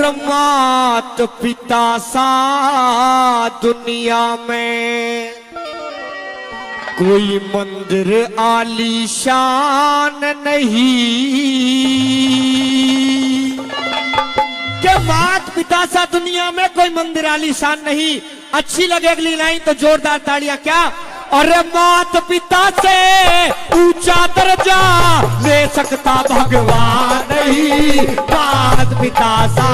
मात पिता सा दुनिया में कोई मंदिर आलीशान नहीं। के मात पिता सा दुनिया में कोई मंदिर आलीशान नहीं। अच्छी लगे अगली लाइन तो जोरदार ताड़ियां। क्या? अरे मात पिता से ऊंचा दर्जा ले सकता भगवान नहीं। मात पिता सा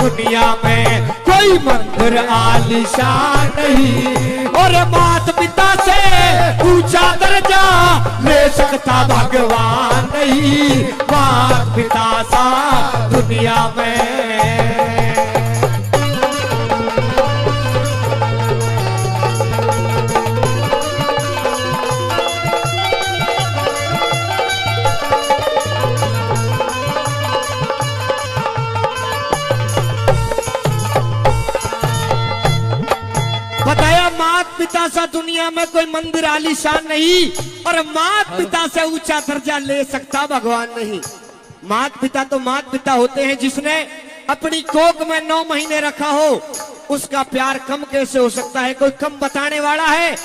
दुनिया में कोई मंदिर आलीशान नहीं। और मात पिता से ऊंचा दर्जा ले सकता भगवान नहीं। मात पिता सा दुनिया में। बताया मात पिता सा दुनिया में कोई मंदिर आलीशान नहीं और मात पिता से ऊंचा दर्जा ले सकता भगवान नहीं। मात पिता तो मात पिता होते हैं। जिसने अपनी कोख में 9 महीने रखा हो उसका प्यार कम कैसे हो सकता है? कोई कम बताने वाला है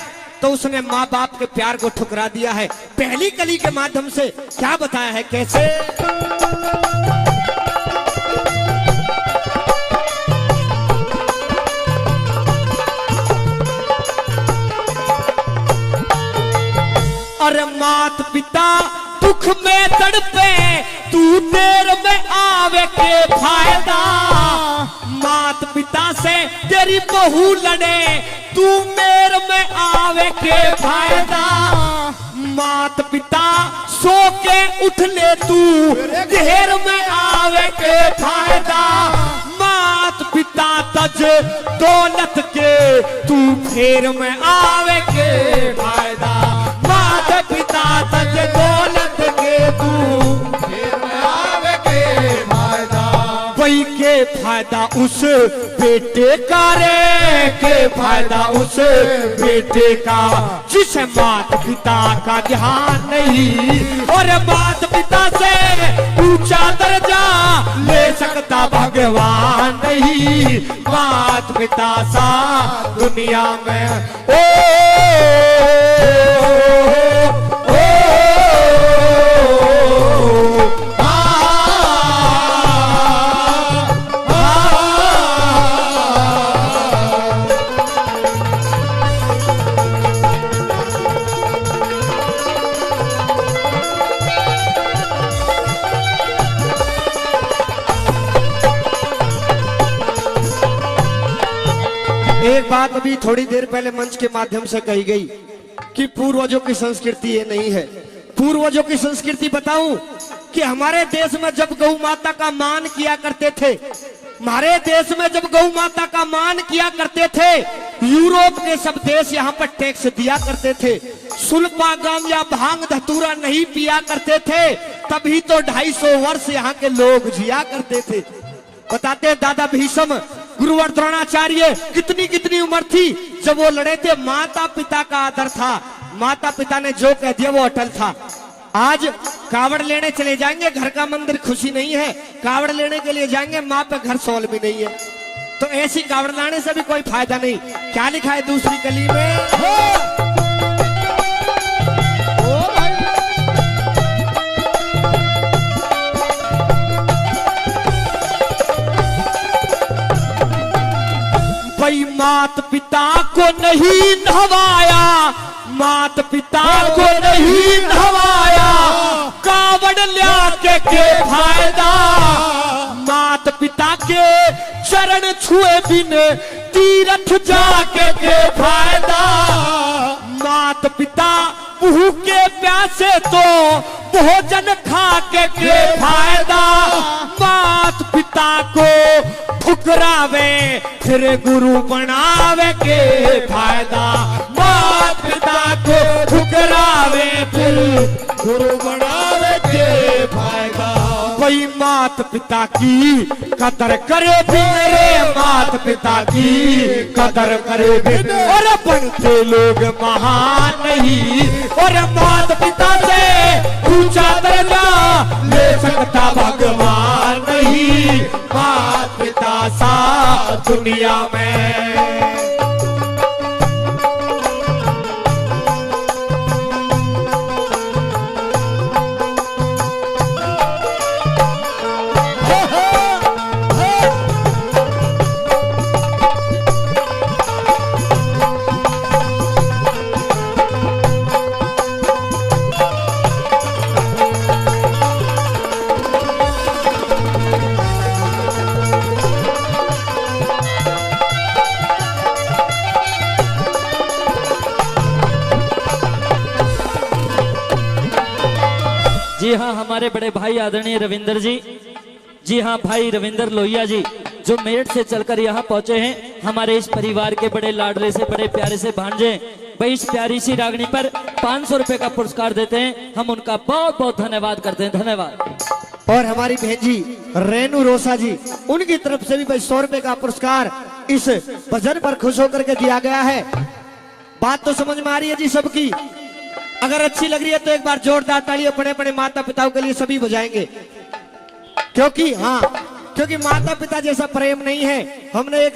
तो उसने माँ बाप के प्यार को ठुकरा दिया है। पहली कली के माध्यम से क्या बताया है? कैसे? अरे मात पिता दुख में तड़पे तू देर में आवे के फायदा। मात पिता से तेरी बहू लड़े तू मेर में आवे के फायदा। मात पिता सो के उठ ले तू देर में आवे के फायदा। मात पिता तज दौलत के तू फेर में आवे के फायदा। मात पिता तज दौलत के तू फेर में आवे के फायदा। वही के फायदा उस बेटे का रे के फायदा उस बेटे का जिसे मात पिता का ध्यान नहीं। और मात पिता से ऊंचा दर्जा ले सकता भगवान नहीं। मात पिता सा दुनिया में ओ एक बात अभी थोड़ी देर पहले मंच के माध्यम से कही गई कि पूर्वजों की संस्कृति ये नहीं है। पूर्वजों की संस्कृति बताऊं कि हमारे देश में जब गौ माता का मान किया करते थे, हमारे देश में जब गौ माता का मान किया करते थे, यूरोप के सब देश यहाँ पर टैक्स दिया करते थे। सुल्फा गम या भांग धतूरा नहीं पिया करते थे, तभी तो 250 वर्ष यहाँ के लोग जिया करते थे। बताते दादा भीष्म, गुरुवर द्रोणाचार्य कितनी कितनी उम्र थी जब वो लड़े थे। माता पिता का आदर था। माता पिता ने जो कह दिया वो अटल था। आज कावड़ लेने चले जाएंगे, घर का मंदिर खुशी नहीं है। कावड़ लेने के लिए जाएंगे, माँ पे घर सौल भी नहीं है। तो ऐसी कावड़ लाने से भी कोई फायदा नहीं। क्या लिखा है दूसरी कली में? भाई मात पिता को नहीं नहवाया, मात पिता को नहीं नहवाया, कावड़ लिया के फायदा। मात पिता के चरण छुए बिन तीरथ जाके के फायदा। मात पिता भूखे प्यासे तो भोजन खा के फायदा। मात पिता को ठुकरावे फिर गुरु बनावे के फायदा। मात पिता को ठुकरावे फिर गुरु बनावे के फायदा। कोई मात पिता की कदर करे बिन रे, मात पिता की कदर करे बिन और बनते लोग महान नहीं। और मात पिता से ऊंचा दर्जा ले सकता भगवान नहीं। मात जी हाँ, हमारे बड़े भाई आदरणीय रविंदर जी, जी हाँ भाई रविंदर लोहिया जी, जो मेरठ से चलकर यहाँ पहुंचे हैं, हमारे इस परिवार के बड़े लाडले से बड़े प्यारे से भांजे भाई इस प्यारी सी रागनी पर 500 रुपए का पुरस्कार देते हैं। हम उनका बहुत बहुत धन्यवाद करते हैं। धन्यवाद। और हमारी बहन जी रेनू रोसा जी, उनकी तरफ से भी भाई 100 रुपए का पुरस्कार इस भजन पर खुश होकर के दिया गया है। बात तो समझ में आ रही है जी सबकी? अगर अच्छी लग रही है तो एक बार जोरदार ताली अपने अपने माता पिताओं के लिए सभी बजाएंगे, क्योंकि माता पिता जैसा प्रेम नहीं है। हमने एक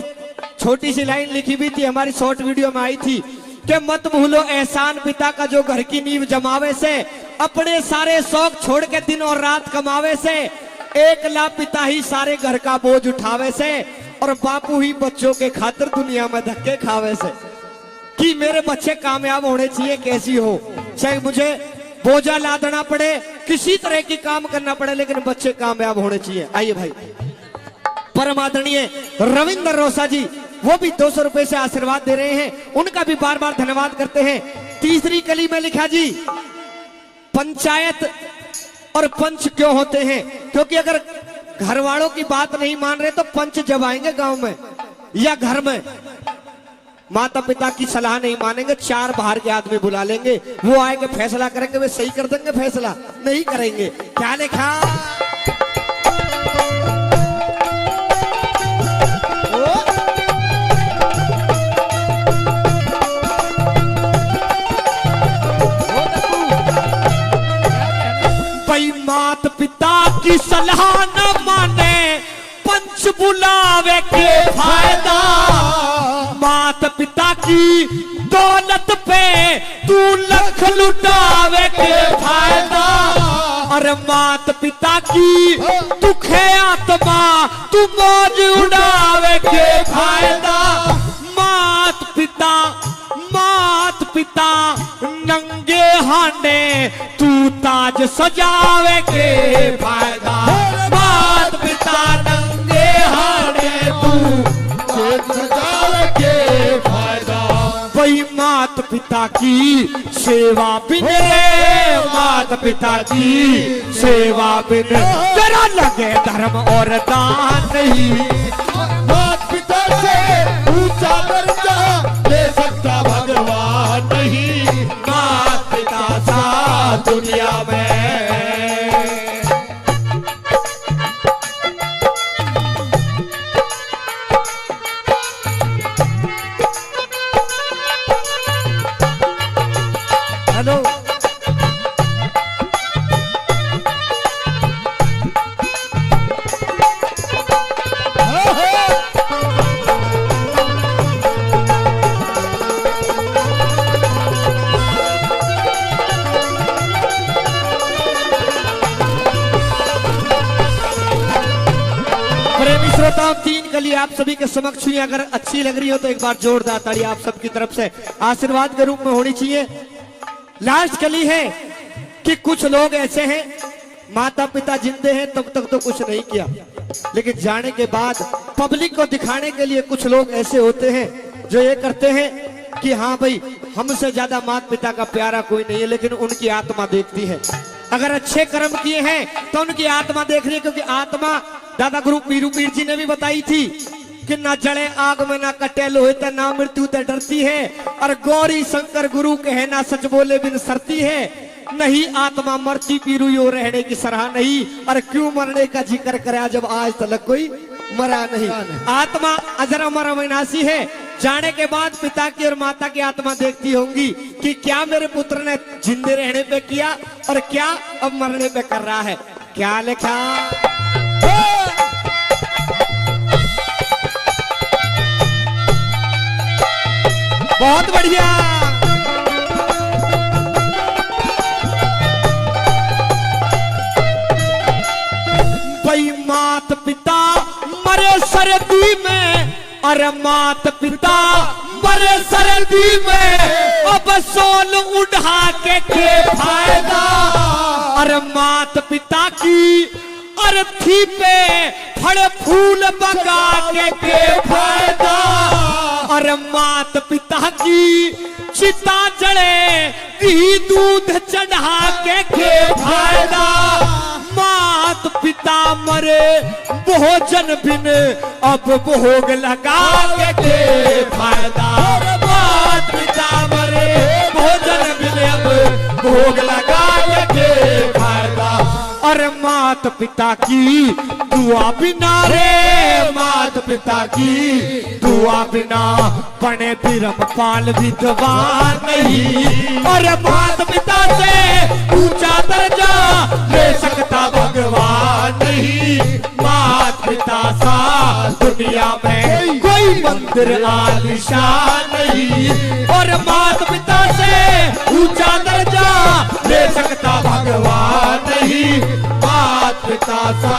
छोटी सी लाइन लिखी भी थी, हमारी शॉर्ट वीडियो में आई थी कि मत भूलो एहसान पिता का जो घर की नींव जमावे से, अपने सारे शौक छोड़ के दिन और रात कमावे से, एक लाख पिता ही सारे घर का बोझ उठावे से, और बापू ही बच्चों के खातिर दुनिया में धक्के खावे से। कि मेरे बच्चे कामयाब होने चाहिए, कैसी हो, चाहे मुझे बोझा लादना पड़े, किसी तरह की काम करना पड़े, लेकिन बच्चे कामयाब होने चाहिए। आइए भाई, परम आदरणीय रविंदर रोसा जी, वो भी 200 रुपए से आशीर्वाद दे रहे हैं, उनका भी बार बार धन्यवाद करते हैं। तीसरी कली में लिखा जी, पंचायत और पंच क्यों होते हैं? क्योंकि अगर घर वालों की बात नहीं मान रहे तो पंच जब आएंगे गांव में या घर में, माता पिता की सलाह नहीं मानेंगे, 4 बाहर के आदमी बुला लेंगे, वो आएंगे फैसला करेंगे, वे सही कर देंगे, फैसला नहीं करेंगे। क्या लिखा? भाई माता पिता की सलाह न माने, पंच बुलावे के फायदा। माता पिता की दौलत पे तू लख लुटावे के फायदा। अरे माता पिता की दुखे आत्मा तू मौज उड़ावे के फायदा। मात पिता नंगे हाने तू ताज सजावे के फायदा। मात पिता नंगे हाने तू ताज सजावे के फायदा। वही मात पिता की सेवा बिन, मात पिता की सेवा बिन तेरा लगे धर्म और दान नहीं। मात पिता से ऊंचा दर्जा ले सकता भगवान नहीं। मात पिता सा दुनिया में। हेलो, प्रेमी श्रोताओं, 3 कली आप सभी के समक्ष हुई। अगर अच्छी लग रही हो तो एक बार जोरदार ताली आप सबकी तरफ से आशीर्वाद के रूप में होनी चाहिए। लास्ट कली है कि कुछ लोग ऐसे हैं, माता पिता जिंदे हैं तब तक तो कुछ नहीं किया, लेकिन जाने के बाद पब्लिक को दिखाने के लिए कुछ लोग ऐसे होते हैं जो ये करते हैं कि हाँ भाई हमसे ज्यादा माता पिता का प्यारा कोई नहीं है, लेकिन उनकी आत्मा देखती है। अगर अच्छे कर्म किए हैं तो उनकी आत्मा देख रही है, क्योंकि आत्मा दादा गुरु पीरू पीर जी ने भी बताई थी कि ना जले आग में ना कटे लोहे ते, ना मृत्यु ते डरती है। और गौरी शंकर गुरु कहे ना सच बोले बिन सरती है। नहीं आत्मा मरती पीरू यो रहने की सराह नहीं। और क्यों मरने का जिक्र करे जब आज तक कोई मरा नहीं। आत्मा अजर अमर अविनाशी है। जाने के बाद पिता की और माता की आत्मा देखती होंगी कि क्या मेरे पुत्र ने जिंदे रहने पे किया और क्या अब मरने पे कर रहा है। क्या लिखा? बहुत बढ़िया। भाई मात पिता मरे सर्दी में, अरे मात पिता मरे सर्दी में, अब सोल उड़ा के फायदा। अरे मात पिता की अर्थी पे फल फूल बगा के फायदा। और मात पिता की चिता जड़े घी दूध चढ़ा के फायदा, मात पिता मरे भोजन बिन अब भोग लगा के फायदा, मात पिता मरे भोजन बिन अब भोग लगा के फायदा। अरे मात पिता की दुआ बिना रे, मात पिता की दुआ बिना बने धर्मपाल विद्वान नहीं। अरे मात पिता से ऊंचा दर्जा ले सकता भगवान नहीं। मात पिता सा दुनिया में कोई मंदिर आलिशान नहीं। और मात पिता से ऊंचा दर्जा ले सकता भगवान नहीं। मात पिता सा